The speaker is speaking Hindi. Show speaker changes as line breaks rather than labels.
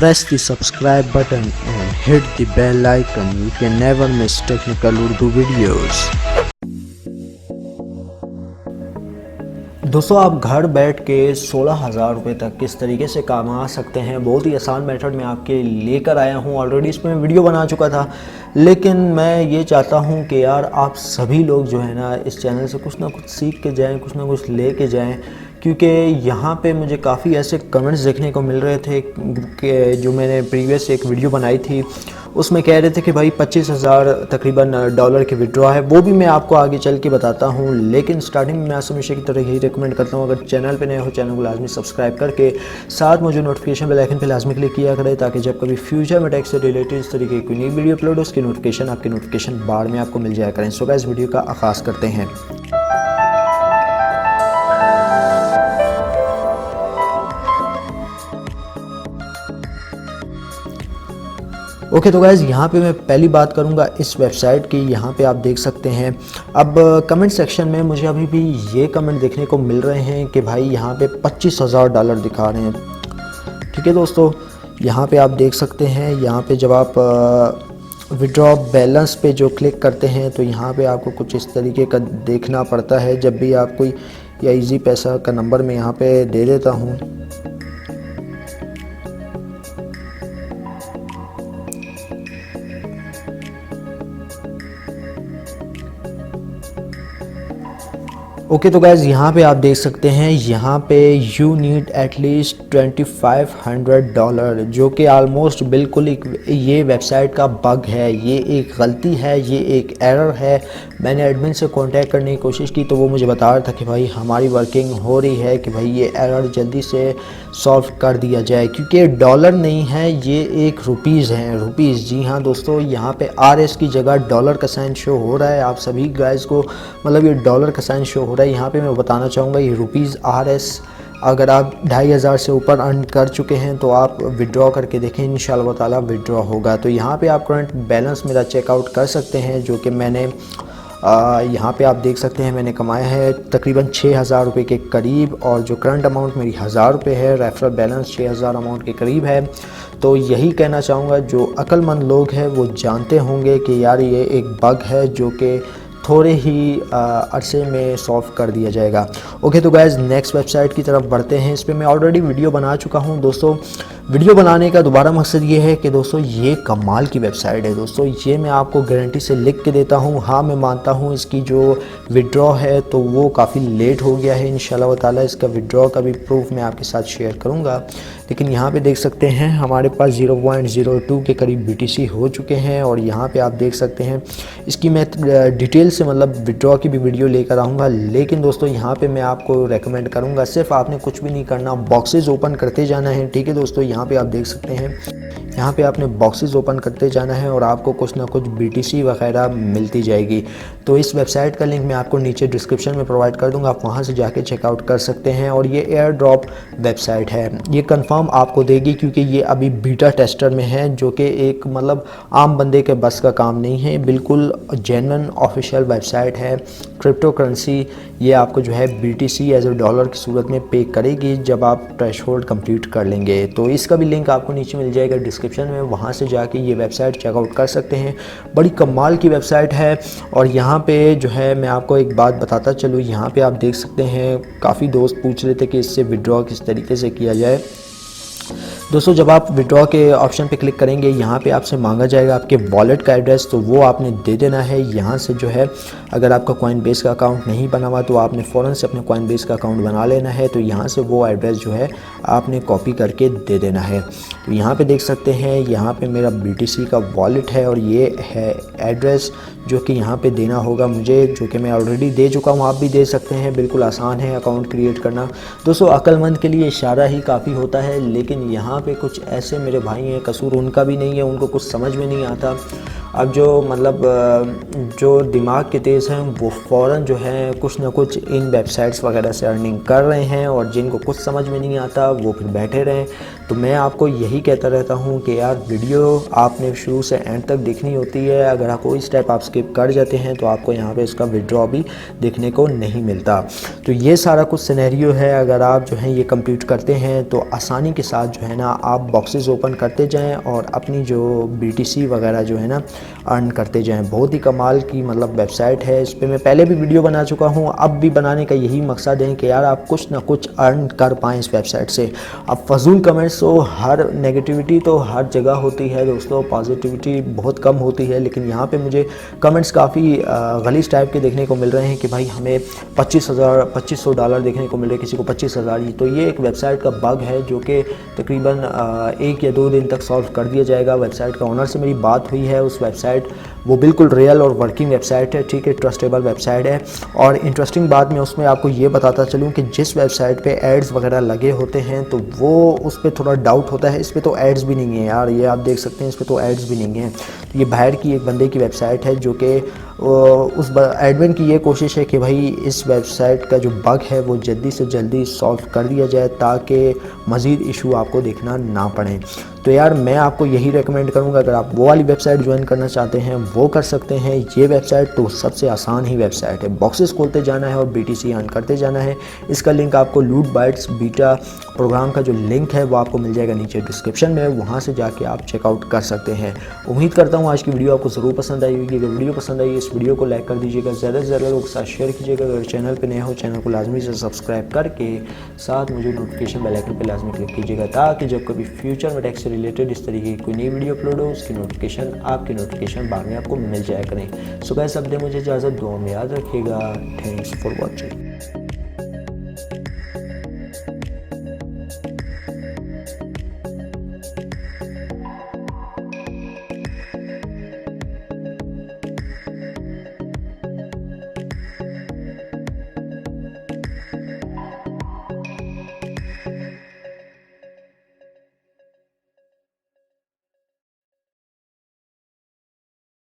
Press the subscribe button and hit the bell icon. You can never miss technical Urdu videos. दोस्तों आप घर बैठ के 16,000 रुपये तक किस तरीके से कमा सकते हैं, बहुत ही आसान मेथड में आपके लेकर आया हूं। ऑलरेडी इस पर वीडियो बना चुका था, लेकिन मैं ये चाहता हूं कि यार आप सभी लोग जो है ना इस चैनल से कुछ ना कुछ सीख के जाएं, कुछ ना कुछ ले के जाएँ, क्योंकि यहाँ पे मुझे काफ़ी ऐसे कमेंट्स देखने को मिल रहे थे कि जो मैंने प्रीवियस एक वीडियो बनाई थी उसमें कह रहे थे कि भाई 25,000 तकरीबन डॉलर की विड्रॉ है। वो भी मैं आपको आगे चल के बताता हूँ, लेकिन स्टार्टिंग में मैं आपसे हमेशा की तरह यही रिकमेंड करता हूँ, अगर चैनल पे नए हो चैनल को लाजमी सब्सक्राइब करके साथ में जो नोटिफिकेशन बेल आइकन पे लाजमी क्लिक किया करें, ताकि जब कभी फ्यूचर में टैक्स से रिलेटेड इस तरीके की नई वीडियो अपलोड हो उसकी नोटिफिकेशन आपके नोटिफिकेशन बार में आपको मिल जाया करें। सो गाइस वीडियो का आगाज़ करते हैं। ओके तो गाइज़ यहाँ पे मैं पहली बात करूँगा इस वेबसाइट की। यहाँ पे आप देख सकते हैं, अब कमेंट सेक्शन में मुझे अभी भी ये कमेंट देखने को मिल रहे हैं कि भाई यहाँ पे 25,000 डॉलर दिखा रहे हैं। ठीक है दोस्तों, यहाँ पे आप देख सकते हैं, यहाँ पे जब आप विड्रॉ बैलेंस पे जो क्लिक करते हैं तो यहाँ पे आपको कुछ इस तरीके का देखना पड़ता है। जब भी आप कोई या ईजी पैसा का नंबर मैं यहाँ पे दे देता हूँ, ओके तो गाइज़ यहाँ पे आप देख सकते हैं, यहाँ पे यू नीड एटलीस्ट $2,500, जो कि आलमोस्ट बिल्कुल ये वेबसाइट का बग है, ये एक गलती है, ये एक एरर है। मैंने एडमिन से कांटेक्ट करने की कोशिश की तो वो मुझे बता रहा था कि भाई हमारी वर्किंग हो रही है कि भाई ये एरर जल्दी से सॉल्व कर दिया जाए, क्योंकि डॉलर नहीं है, ये एक रुपीज़ हैं, रुपीज़। जी हाँ दोस्तों, यहाँ पे RS की जगह डॉलर का साइन शो हो रहा है। आप सभी गाइस को मतलब ये डॉलर का साइन शो हो रहा है। यहाँ पे मैं बताना चाहूँगा ये रुपीज़ RS, अगर आप 2,500 से ऊपर अर्न कर चुके हैं तो आप विड्रॉ करके देखें, इंशाल्लाह ताला विड्रॉ होगा। तो यहाँ पे आप करंट बैलेंस मेरा चेकआउट कर सकते हैं, जो कि मैंने यहाँ पे आप देख सकते हैं मैंने कमाया है तकरीबन 6,000 रुपये के करीब, और जो करंट अमाउंट मेरी 1,000 रुपये है, रेफरल बैलेंस 6,000 अमाउंट के करीब है। तो यही कहना चाहूँगा, जो अक्लमंद लोग हैं वो जानते होंगे कि यार ये एक बग है जो कि थोड़े ही अरसे में सॉल्व कर दिया जाएगा। ओके तो गाइज़ नेक्स्ट वेबसाइट की तरफ बढ़ते हैं। इस पर मैं ऑलरेडी वीडियो बना चुका हूँ दोस्तों। वीडियो बनाने का दोबारा मकसद ये है कि दोस्तों ये कमाल की वेबसाइट है दोस्तों, ये मैं आपको गारंटी से लिख के देता हूँ। हाँ मैं मानता हूँ इसकी जो विड्रॉ है तो वो काफ़ी लेट हो गया है, इंशाल्लाह ताला इसका विड्रॉ का भी प्रूफ मैं आपके साथ शेयर करूँगा। लेकिन यहाँ पे देख सकते हैं हमारे पास 0.02 के करीब BTC हो चुके हैं, और यहाँ पे आप देख सकते हैं इसकी मैं डिटेल से मतलब विड्रॉ की भी वीडियो लेकर आऊँगा। लेकिन दोस्तों यहाँ पे मैं आपको रेकमेंड करूँगा, सिर्फ आपने कुछ भी नहीं करना, बॉक्सेस ओपन करते जाना है। ठीक है दोस्तों, यहाँ पे आप देख सकते हैं, यहाँ पे आपने बॉक्सेस ओपन करते जाना है और आपको कुछ ना कुछ BTC वगैरह मिलती जाएगी। तो इस वेबसाइट का लिंक मैं आपको नीचे डिस्क्रिप्शन में प्रोवाइड कर दूंगा, आप वहाँ से जाके चेकआउट कर सकते हैं। और ये एयर ड्रॉप वेबसाइट है, ये कंफर्म आपको देगी, क्योंकि ये अभी बीटा टेस्टर में है, जो कि एक मतलब आम बंदे के बस का काम नहीं है, बिल्कुल जेन्युइन ऑफिशियल वेबसाइट है। क्रिप्टो करेंसी ये आपको जो है BTC एज ए डॉलर की सूरत में पे करेगी जब आप थ्रेशोल्ड कंप्लीट कर लेंगे। तो इसका भी लिंक आपको नीचे मिल जाएगा डिस्क्रिप्शन में, वहाँ से जाके ये वेबसाइट चेकआउट कर सकते हैं। बड़ी कमाल की वेबसाइट है। और यहाँ पे जो है मैं आपको एक बात बताता चलूँ, यहाँ पे आप देख सकते हैं काफ़ी दोस्त पूछ रहे थे कि इससे विड्रॉ किस तरीके से किया जाए। दोस्तों जब आप विड्रॉ के ऑप्शन पे क्लिक करेंगे, यहाँ पे आपसे मांगा जाएगा आपके वॉलेट का एड्रेस, तो वो आपने दे देना है। यहाँ से जो है अगर आपका कॉइनबेस का अकाउंट नहीं बना हुआ तो आपने फ़ौरन से अपने कॉइनबेस का अकाउंट बना लेना है। तो यहाँ से वो एड्रेस जो है आपने कॉपी करके दे देना है। तो यहाँ पे देख सकते हैं, यहाँ पे मेरा BTC का वॉलेट है और ये है एड्रेस जो कि यहाँ पे देना होगा मुझे, जो कि मैं ऑलरेडी दे चुका हूँ। आप भी दे सकते हैं, बिल्कुल आसान है अकाउंट क्रिएट करना। दोस्तों अक्लमंद के लिए इशारा ही काफ़ी होता है, लेकिन यहाँ पे कुछ ऐसे मेरे भाई हैं, कसूर उनका भी नहीं है, उनको कुछ समझ में नहीं आता। अब जो मतलब जो दिमाग के तेज़ हैं वो फ़ौरन जो है कुछ ना कुछ इन वेबसाइट्स वगैरह से अर्निंग कर रहे हैं, और जिनको कुछ समझ में नहीं आता वो फिर बैठे रहें। तो मैं आपको यही कहता रहता हूँ कि यार वीडियो आपने शुरू से एंड तक देखनी होती है। अगर आप कोई स्टेप आप स्किप कर जाते हैं तो आपको यहाँ पे इसका विड्रॉ भी देखने को नहीं मिलता। तो ये सारा कुछ सिनेरियो है। अगर आप जो है ये कंप्लीट करते हैं तो आसानी के साथ जो है ना आप बॉक्सेस ओपन करते जाएं और अपनी जो BTC वगैरह जो है ना अर्न करते जाएं। बहुत ही कमाल की मतलब वेबसाइट है। इस पर मैं पहले भी वीडियो बना चुका हूँ, अब भी बनाने का यही मकसद है कि यार आप कुछ ना कुछ अर्न कर पाएँ इस वेबसाइट से। अब फजूल कमेंट्स तो हर नेगेटिविटी तो हर जगह होती है दोस्तों, पॉजिटिविटी बहुत कम होती है, लेकिन यहाँ पे मुझे कमेंट्स काफ़ी गलीज़ टाइप के देखने को मिल रहे हैं कि भाई हमें $2500 देखने को मिल रहे, किसी को 25,000। तो ये एक वेबसाइट का बग है जो कि तकरीबन 1 या 2 दिन तक सॉल्व कर दिया जाएगा। वेबसाइट का ओनर से मेरी बात हुई है, उस वेबसाइट वो बिल्कुल रियल और वर्किंग वेबसाइट है, ठीक है, ट्रस्टेबल वेबसाइट है। और इंटरेस्टिंग बात मैं उसमें आपको ये बताता चलूँ कि जिस वेबसाइट पे एड्स वगैरह लगे होते हैं तो वो उस पर थोड़ा डाउट होता है। इस पर तो एड्स भी नहीं है यार, ये आप देख सकते हैं, इस पर तो एड्स भी नहीं है। तो ये बाहर की एक बंदे की वेबसाइट है जो कि उस एडमिन की ये कोशिश है कि भाई इस वेबसाइट का जो बग है वो जल्दी से जल्दी सॉल्व कर दिया जाए ताकि मज़ीद इशू आपको देखना ना पड़े। तो यार मैं आपको यही रेकमेंड करूँगा, अगर आप वो वाली वेबसाइट ज्वाइन करना चाहते हैं वो कर सकते हैं। ये वेबसाइट तो सबसे आसान ही वेबसाइट है, बॉक्सेस खोलते जाना है और BTC अर्न करते जाना है। इसका लिंक आपको लूट बाइट्स बीटा प्रोग्राम का जो लिंक है वो आपको मिल जाएगा नीचे डिस्क्रिप्शन में, वहाँ से जाके आप चेकआउट कर सकते हैं। उम्मीद करता हूँ आज की वीडियो आपको ज़रूर पसंद आई होगी। अगर वीडियो पसंद आई इस वीडियो को लाइक कर दीजिएगा, ज़्यादा से ज़्यादा लोगों के साथ शेयर कीजिएगा। अगर चैनल पे नए हो चैनल को लाजमी से सब्सक्राइब करके साथ मुझे नोटिफिकेशन बेल आइकन पे लाजमी क्लिक कीजिएगा ताकि जब कभी फ्यूचर में टेक से रिलेटेड इस तरीके की कोई नई वीडियो अपलोड हो उसकी नोटिफिकेशन आपकी नोटिफिकेशन बाद में आपको मिल जाया करें। सो गाइस अब दे मुझे इजाज़त, दुआ में याद रखिएगा। Thanks for watching.